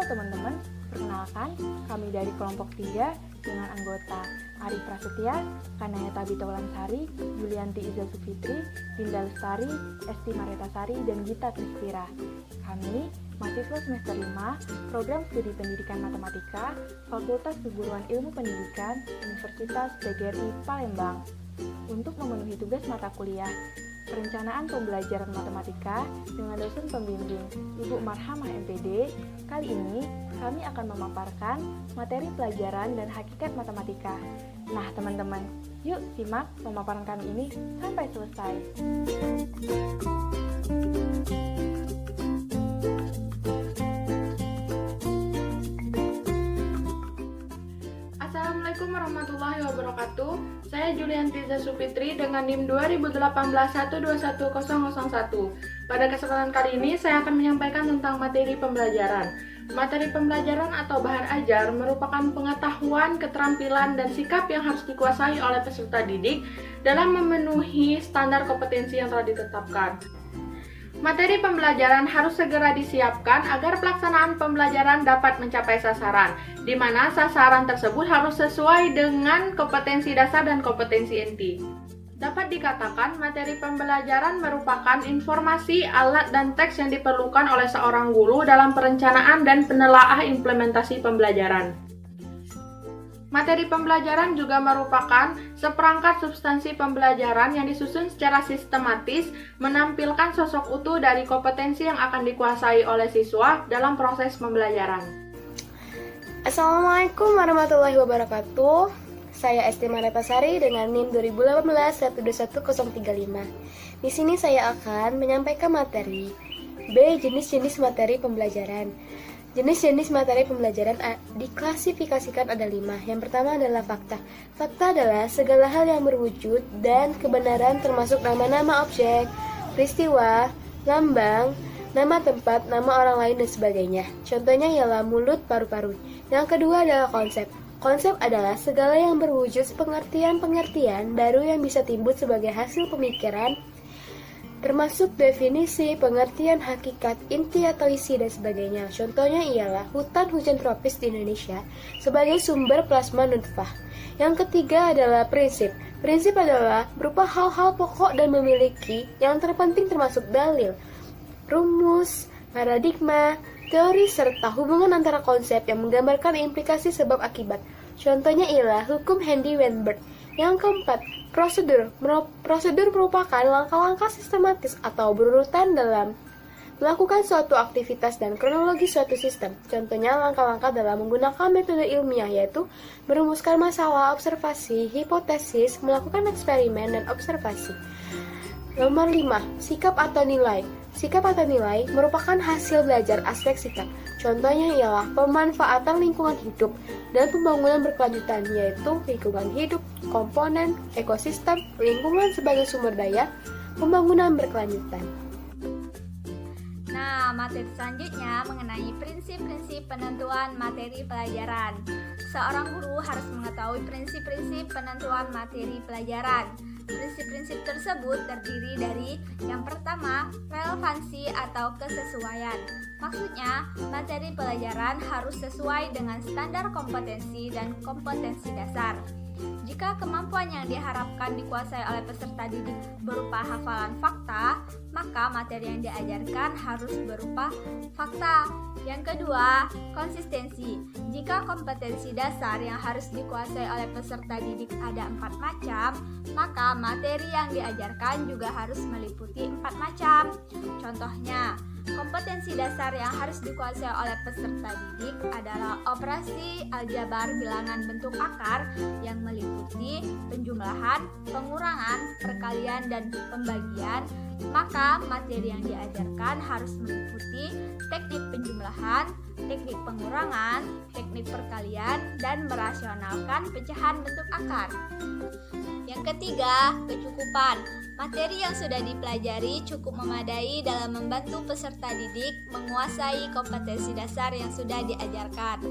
teman-teman, perkenalkan kami dari kelompok 3 dengan anggota Ari Prasetya, Kanaya Tabita Wulansari, Yulianti Iza Sufitri, Dinda Lestari, Esti Maretasari, dan Gita Kristira. Kami mahasiswa semester 5, Program Studi Pendidikan Matematika, Fakultas Keguruan Ilmu Pendidikan, Universitas PGRI Palembang. Untuk memenuhi tugas mata kuliah Perencanaan Pembelajaran Matematika dengan dosen pembimbing Ibu Marhamah MPD, kali ini kami akan memaparkan materi pelajaran dan hakikat matematika. Nah teman-teman, yuk simak pemaparan kami ini sampai selesai. Assalamualaikum warahmatullahi wabarakatuh. Saya Yulianti Iza Sufitri dengan NIM 2018121001. Pada kesempatan kali ini saya akan menyampaikan tentang materi pembelajaran. Materi pembelajaran atau bahan ajar merupakan pengetahuan, keterampilan, dan sikap yang harus dikuasai oleh peserta didik dalam memenuhi standar kompetensi yang telah ditetapkan. Materi pembelajaran harus segera disiapkan agar pelaksanaan pembelajaran dapat mencapai sasaran, di mana sasaran tersebut harus sesuai dengan kompetensi dasar dan kompetensi inti. Dapat dikatakan, materi pembelajaran merupakan informasi, alat, dan teks yang diperlukan oleh seorang guru dalam perencanaan dan penelaah implementasi pembelajaran. Materi pembelajaran juga merupakan seperangkat substansi pembelajaran yang disusun secara sistematis, menampilkan sosok utuh dari kompetensi yang akan dikuasai oleh siswa dalam proses pembelajaran. Assalamualaikum warahmatullahi wabarakatuh. Saya Esti Maretasari dengan NIM 2018121035. Di sini saya akan menyampaikan materi B. Jenis-jenis materi pembelajaran. Jenis-jenis materi pembelajaran diklasifikasikan ada 5. Yang pertama adalah fakta. Fakta adalah segala hal yang berwujud dan kebenaran termasuk nama-nama objek, peristiwa, lambang, nama tempat, nama orang lain, dan sebagainya. Contohnya ialah mulut, paru-paru. Yang kedua adalah konsep. Konsep adalah segala yang berwujud pengertian-pengertian baru yang bisa timbul sebagai hasil pemikiran, termasuk definisi, pengertian, hakikat, inti atau isi, dan sebagainya. Contohnya ialah hutan hujan tropis di Indonesia sebagai sumber plasma nutfah. Yang ketiga adalah prinsip. Prinsip adalah berupa hal-hal pokok dan memiliki yang terpenting termasuk dalil, rumus, paradigma, teori, serta hubungan antara konsep yang menggambarkan implikasi sebab akibat. Contohnya ialah hukum Hendy-Weinberg. Yang keempat, prosedur. Prosedur merupakan langkah-langkah sistematis atau berurutan dalam melakukan suatu aktivitas dan kronologi suatu sistem. Contohnya langkah-langkah dalam menggunakan metode ilmiah yaitu merumuskan masalah, observasi, hipotesis, melakukan eksperimen, dan observasi. Nomor 5, sikap atau nilai. Sikap atau nilai merupakan hasil belajar aspek sikap. Contohnya ialah pemanfaatan lingkungan hidup dan pembangunan berkelanjutan, yaitu lingkungan hidup, komponen, ekosistem, lingkungan sebagai sumber daya, pembangunan berkelanjutan. Nah, materi selanjutnya mengenai prinsip-prinsip penentuan materi pelajaran. Seorang guru harus mengetahui prinsip-prinsip penentuan materi pelajaran. Prinsip-prinsip tersebut terdiri dari yang pertama, relevansi atau kesesuaian. Maksudnya, materi pelajaran harus sesuai dengan standar kompetensi dan kompetensi dasar. Jika kemampuan yang diharapkan dikuasai oleh peserta didik berupa hafalan fakta, maka materi yang diajarkan harus berupa fakta. Yang kedua, konsistensi. Jika kompetensi dasar yang harus dikuasai oleh peserta didik ada 4 macam, maka materi yang diajarkan juga harus meliputi 4 macam. Contohnya, kompetensi dasar yang harus dikuasai oleh peserta didik adalah operasi aljabar bilangan bentuk akar yang meliputi penjumlahan, pengurangan, perkalian, dan pembagian. Maka materi yang diajarkan harus meliputi teknik penjumlahan, teknik pengurangan, teknik perkalian, dan merasionalkan pecahan bentuk akar. Yang ketiga, kecukupan. Materi yang sudah dipelajari cukup memadai dalam membantu peserta didik menguasai kompetensi dasar yang sudah diajarkan.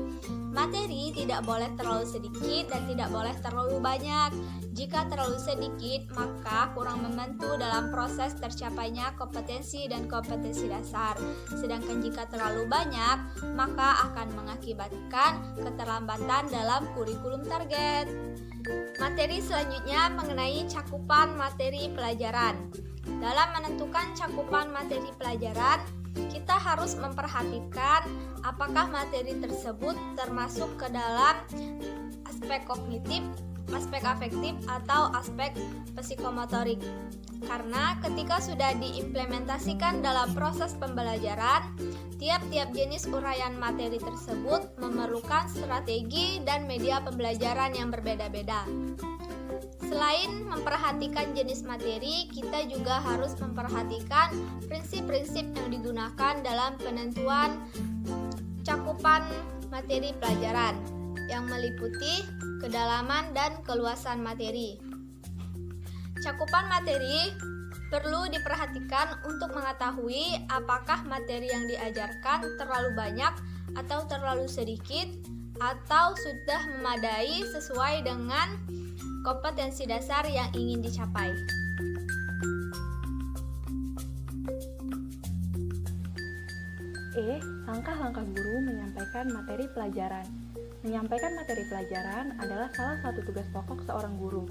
Materi tidak boleh terlalu sedikit dan tidak boleh terlalu banyak. Jika terlalu sedikit, maka kurang membantu dalam proses tercapainya kompetensi dan kompetensi dasar. Sedangkan jika terlalu banyak, maka akan mengakibatkan keterlambatan dalam kurikulum target. Materi selanjutnya mengenai cakupan materi pelajaran. Dalam menentukan cakupan materi pelajaran, kita harus memperhatikan apakah materi tersebut termasuk ke dalam aspek kognitif, aspek afektif, atau aspek psikomotorik. Karena ketika sudah diimplementasikan dalam proses pembelajaran, tiap-tiap jenis uraian materi tersebut memerlukan strategi dan media pembelajaran yang berbeda-beda. Selain memperhatikan jenis materi, kita juga harus memperhatikan prinsip-prinsip yang digunakan dalam penentuan cakupan materi pelajaran yang meliputi kedalaman dan keluasan materi. Cakupan materi perlu diperhatikan untuk mengetahui apakah materi yang diajarkan terlalu banyak atau terlalu sedikit atau sudah memadai sesuai dengan kompetensi dasar yang ingin dicapai. Langkah-langkah guru menyampaikan materi pelajaran. Menyampaikan materi pelajaran adalah salah satu tugas pokok seorang guru.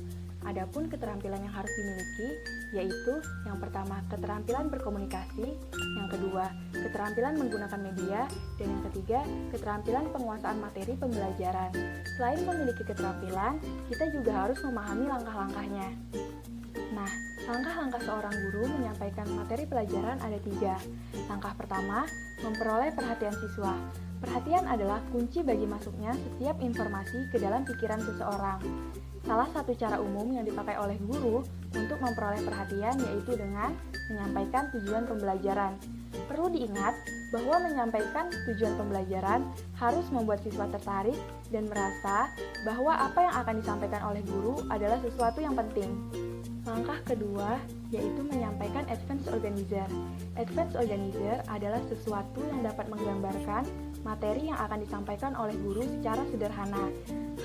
Adapun keterampilan yang harus dimiliki yaitu yang pertama keterampilan berkomunikasi, yang kedua keterampilan menggunakan media, dan yang ketiga keterampilan penguasaan materi pembelajaran. Selain memiliki keterampilan, kita juga harus memahami langkah-langkahnya. Nah, langkah-langkah seorang guru menyampaikan materi pelajaran ada 3. Langkah pertama, memperoleh perhatian siswa. Perhatian adalah kunci bagi masuknya setiap informasi ke dalam pikiran seseorang. Salah satu cara umum yang dipakai oleh guru untuk memperoleh perhatian yaitu dengan menyampaikan tujuan pembelajaran. Perlu diingat bahwa menyampaikan tujuan pembelajaran harus membuat siswa tertarik dan merasa bahwa apa yang akan disampaikan oleh guru adalah sesuatu yang penting. Langkah kedua yaitu menyampaikan advance organizer. Advance organizer adalah sesuatu yang dapat menggambarkan materi yang akan disampaikan oleh guru secara sederhana.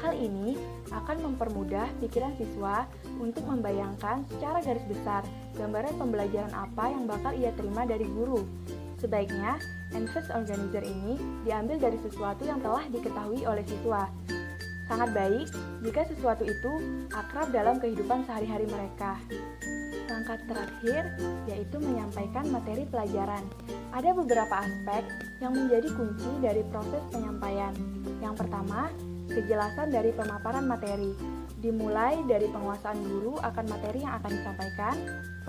Hal ini akan mempermudah pikiran siswa untuk membayangkan secara garis besar gambaran pembelajaran apa yang bakal ia terima dari guru. Sebaiknya, advance organizer ini diambil dari sesuatu yang telah diketahui oleh siswa. Sangat baik jika sesuatu itu akrab dalam kehidupan sehari-hari mereka. Langkah terakhir yaitu menyampaikan materi pelajaran. Ada beberapa aspek yang menjadi kunci dari proses penyampaian. Yang pertama, kejelasan dari pemaparan materi. Dimulai dari penguasaan guru akan materi yang akan disampaikan,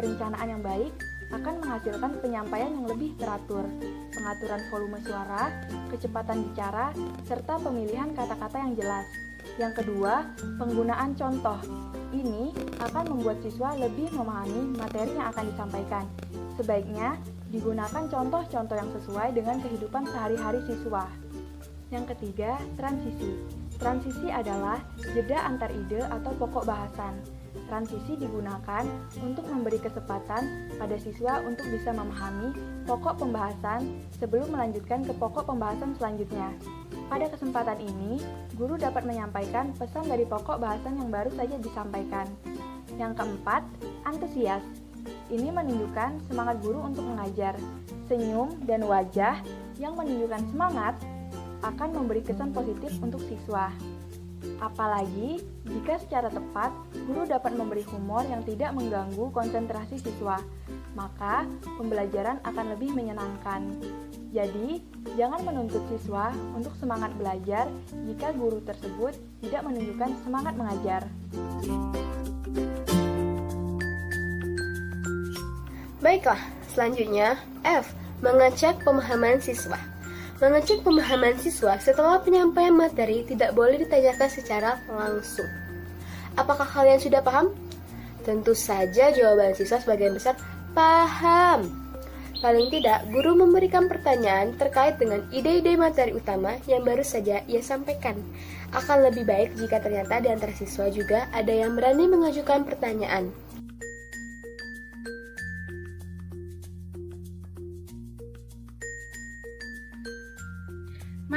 perencanaan yang baik akan menghasilkan penyampaian yang lebih teratur, pengaturan volume suara, kecepatan bicara, serta pemilihan kata-kata yang jelas. Yang kedua, penggunaan contoh. Ini akan membuat siswa lebih memahami materi yang akan disampaikan. Sebaiknya digunakan contoh-contoh yang sesuai dengan kehidupan sehari-hari siswa. Yang ketiga, transisi. Transisi adalah jeda antar ide atau pokok bahasan. Transisi digunakan untuk memberi kesempatan pada siswa untuk bisa memahami pokok pembahasan sebelum melanjutkan ke pokok pembahasan selanjutnya. Pada kesempatan ini, guru dapat menyampaikan pesan dari pokok bahasan yang baru saja disampaikan. Yang keempat, antusias. Ini menunjukkan semangat guru untuk mengajar. Senyum dan wajah yang menunjukkan semangat akan memberi kesan positif untuk siswa. Apalagi jika secara tepat, guru dapat memberi humor yang tidak mengganggu konsentrasi siswa, maka pembelajaran akan lebih menyenangkan. Jadi, jangan menuntut siswa untuk semangat belajar jika guru tersebut tidak menunjukkan semangat mengajar. Baiklah, selanjutnya F. Mengecek pemahaman siswa. Mengecek pemahaman siswa setelah penyampaian materi tidak boleh ditanyakan secara langsung. Apakah kalian sudah paham? Tentu saja jawaban siswa sebagian besar paham. Paling tidak, guru memberikan pertanyaan terkait dengan ide-ide materi utama yang baru saja ia sampaikan. Akan lebih baik jika ternyata di antara siswa juga ada yang berani mengajukan pertanyaan.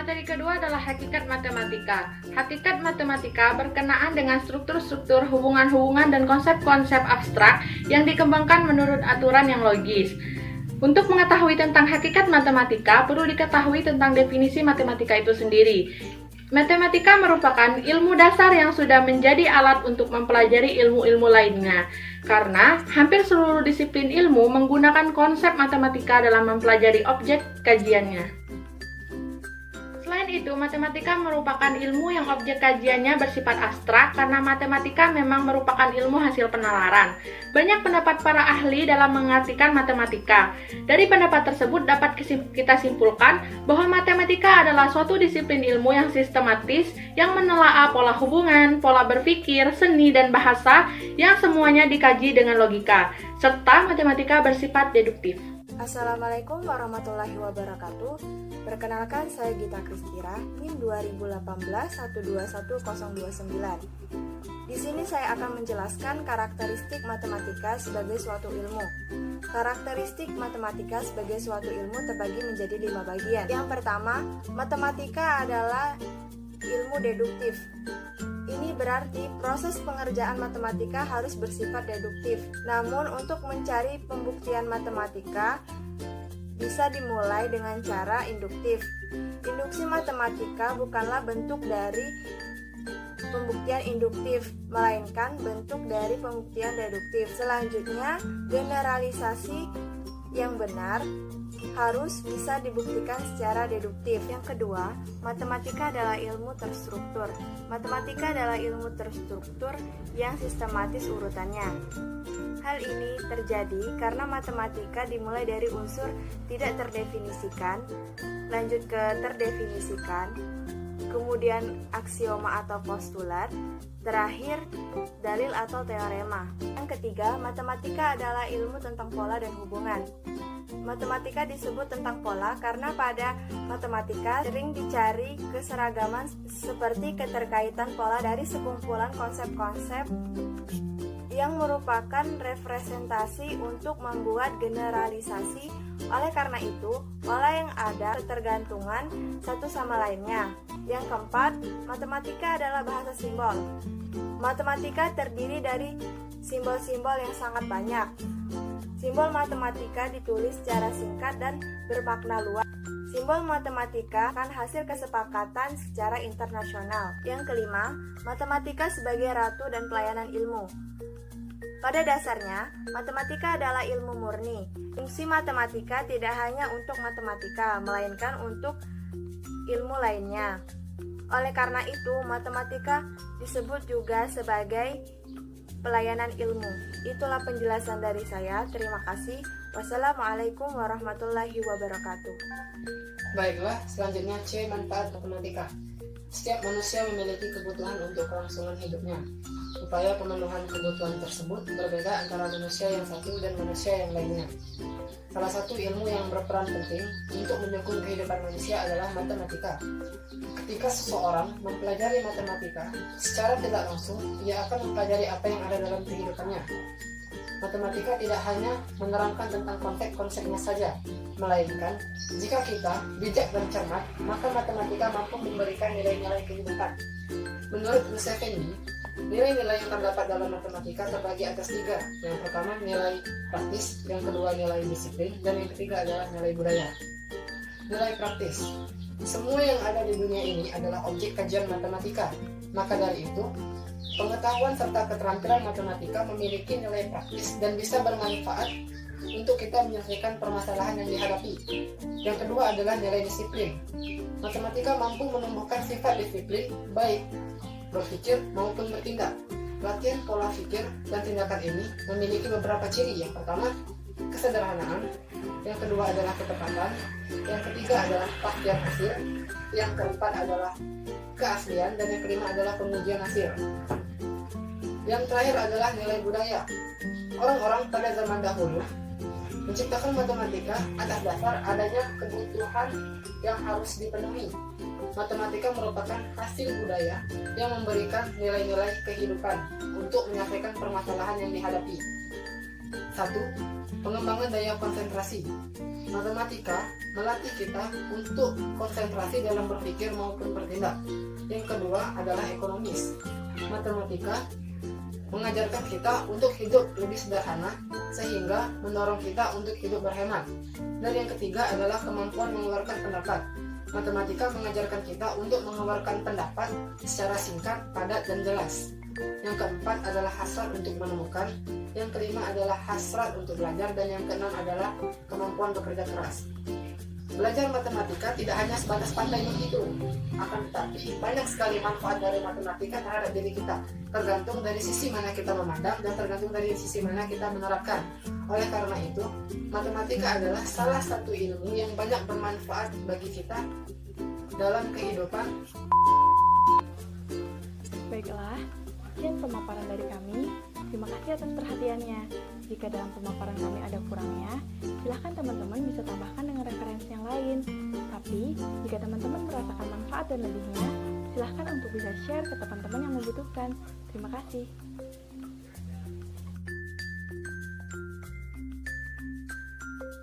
materi kedua adalah hakikat matematika. Hakikat matematika berkenaan dengan struktur-struktur, hubungan-hubungan, dan konsep-konsep abstrak yang dikembangkan menurut aturan yang logis. Untuk mengetahui tentang hakikat matematika, perlu diketahui tentang definisi matematika itu sendiri. Matematika merupakan ilmu dasar yang sudah menjadi alat untuk mempelajari ilmu-ilmu lainnya, karena hampir seluruh disiplin ilmu menggunakan konsep matematika dalam mempelajari objek kajiannya. Selain itu, matematika merupakan ilmu yang objek kajiannya bersifat abstrak karena matematika memang merupakan ilmu hasil penalaran. Banyak pendapat para ahli dalam mengartikan matematika. Dari pendapat tersebut dapat kita simpulkan bahwa matematika adalah suatu disiplin ilmu yang sistematis yang menelaah pola hubungan, pola berpikir, seni, dan bahasa yang semuanya dikaji dengan logika, serta matematika bersifat deduktif. Assalamualaikum warahmatullahi wabarakatuh. Perkenalkan, saya Gita Kristira, NIM 2018-121029. Di sini saya akan menjelaskan karakteristik matematika sebagai suatu ilmu. Karakteristik matematika sebagai suatu ilmu terbagi menjadi 5 bagian. Yang pertama, matematika adalah ilmu deduktif. Ini berarti proses pengerjaan matematika harus bersifat deduktif. Namun untuk mencari pembuktian matematika bisa dimulai dengan cara induktif. Induksi matematika bukanlah bentuk dari pembuktian induktif, melainkan bentuk dari pembuktian deduktif. Selanjutnya, generalisasi yang benar harus bisa dibuktikan secara deduktif. Yang kedua, matematika adalah ilmu terstruktur. Matematika adalah ilmu terstruktur yang sistematis urutannya. Hal ini terjadi karena matematika dimulai dari unsur tidak terdefinisikan, lanjut ke terdefinisikan, kemudian aksioma atau postulat, terakhir dalil atau teorema. Yang ketiga, matematika adalah ilmu tentang pola dan hubungan. Matematika disebut tentang pola karena pada matematika sering dicari keseragaman seperti keterkaitan pola dari sekumpulan konsep-konsep yang merupakan representasi untuk membuat generalisasi. Oleh karena itu, pola yang ada ketergantungan satu sama lainnya. Yang keempat, matematika adalah bahasa simbol. Matematika terdiri dari simbol-simbol yang sangat banyak. Simbol matematika ditulis secara singkat dan bermakna luas. Simbol matematika kan hasil kesepakatan secara internasional. Yang kelima, matematika sebagai ratu dan pelayanan ilmu. Pada dasarnya, matematika adalah ilmu murni. Fungsi matematika tidak hanya untuk matematika, melainkan untuk ilmu lainnya. Oleh karena itu, matematika disebut juga sebagai pelayanan ilmu. Itulah penjelasan dari saya. Terima kasih. Wassalamualaikum warahmatullahi wabarakatuh. Baiklah, selanjutnya C. Manfaat matematika. Setiap manusia memiliki kebutuhan untuk kelangsungan hidupnya. Upaya pemenuhan kebutuhan tersebut berbeda antara manusia yang satu dan manusia yang lainnya. Salah satu ilmu yang berperan penting untuk mendukung kehidupan manusia adalah matematika. Ketika seseorang mempelajari matematika, secara tidak langsung ia akan mempelajari apa yang ada dalam kehidupannya. Matematika tidak hanya menerangkan tentang konsep-konsepnya saja, melainkan jika kita bijak dan cermat, maka matematika mampu memberikan nilai-nilai kehidupan. Menurut Museveni, nilai-nilai yang terdapat dalam matematika terbagi atas 3. Yang pertama nilai praktis, yang kedua nilai disiplin, dan yang ketiga adalah nilai budaya. Nilai praktis. Semua yang ada di dunia ini adalah objek kajian matematika. Maka dari itu, pengetahuan serta keterampilan matematika memiliki nilai praktis dan bisa bermanfaat untuk kita menyelesaikan permasalahan yang dihadapi. Yang kedua adalah nilai disiplin. Matematika mampu menumbuhkan sifat disiplin, baik berpikir maupun bertindak. Latihan pola pikir dan tindakan ini memiliki beberapa ciri. Yang pertama, kesederhanaan. Yang kedua adalah ketepatan. Yang ketiga adalah kepastian hasil. Yang keempat adalah keaslian. Dan yang kelima adalah pengujian hasil. Yang terakhir adalah nilai budaya. Orang-orang pada zaman dahulu menciptakan matematika atas dasar adanya kebutuhan yang harus dipenuhi. Matematika merupakan hasil budaya yang memberikan nilai-nilai kehidupan untuk menyelesaikan permasalahan yang dihadapi. 1. Pengembangan daya konsentrasi. Matematika melatih kita untuk konsentrasi dalam berpikir maupun bertindak. Yang kedua adalah ekonomis. Matematika mengajarkan kita untuk hidup lebih sederhana sehingga mendorong kita untuk hidup berhemat. Dan yang ketiga adalah kemampuan mengeluarkan pendapat. Matematika mengajarkan kita untuk mengeluarkan pendapat secara singkat, padat, dan jelas. Yang keempat adalah hasrat untuk menemukan. Yang kelima adalah hasrat untuk belajar. Dan yang keenam adalah kemampuan bekerja keras. Belajar matematika tidak hanya sebatas pandai menghitung, akan tetapi banyak sekali manfaat dari matematika terhadap diri kita. Tergantung dari sisi mana kita memandang dan tergantung dari sisi mana kita menerapkan. Oleh karena itu, matematika adalah salah satu ilmu yang banyak bermanfaat bagi kita dalam kehidupan. Baiklah, sekian pemaparan dari kami. Terima kasih atas perhatiannya. Jika dalam pemaparan kami ada kurangnya, silahkan teman-teman bisa tambahkan dengan referensi yang lain. Tapi, jika teman-teman merasakan manfaat dan lebihnya, silahkan untuk bisa share ke teman-teman yang membutuhkan. Terima kasih.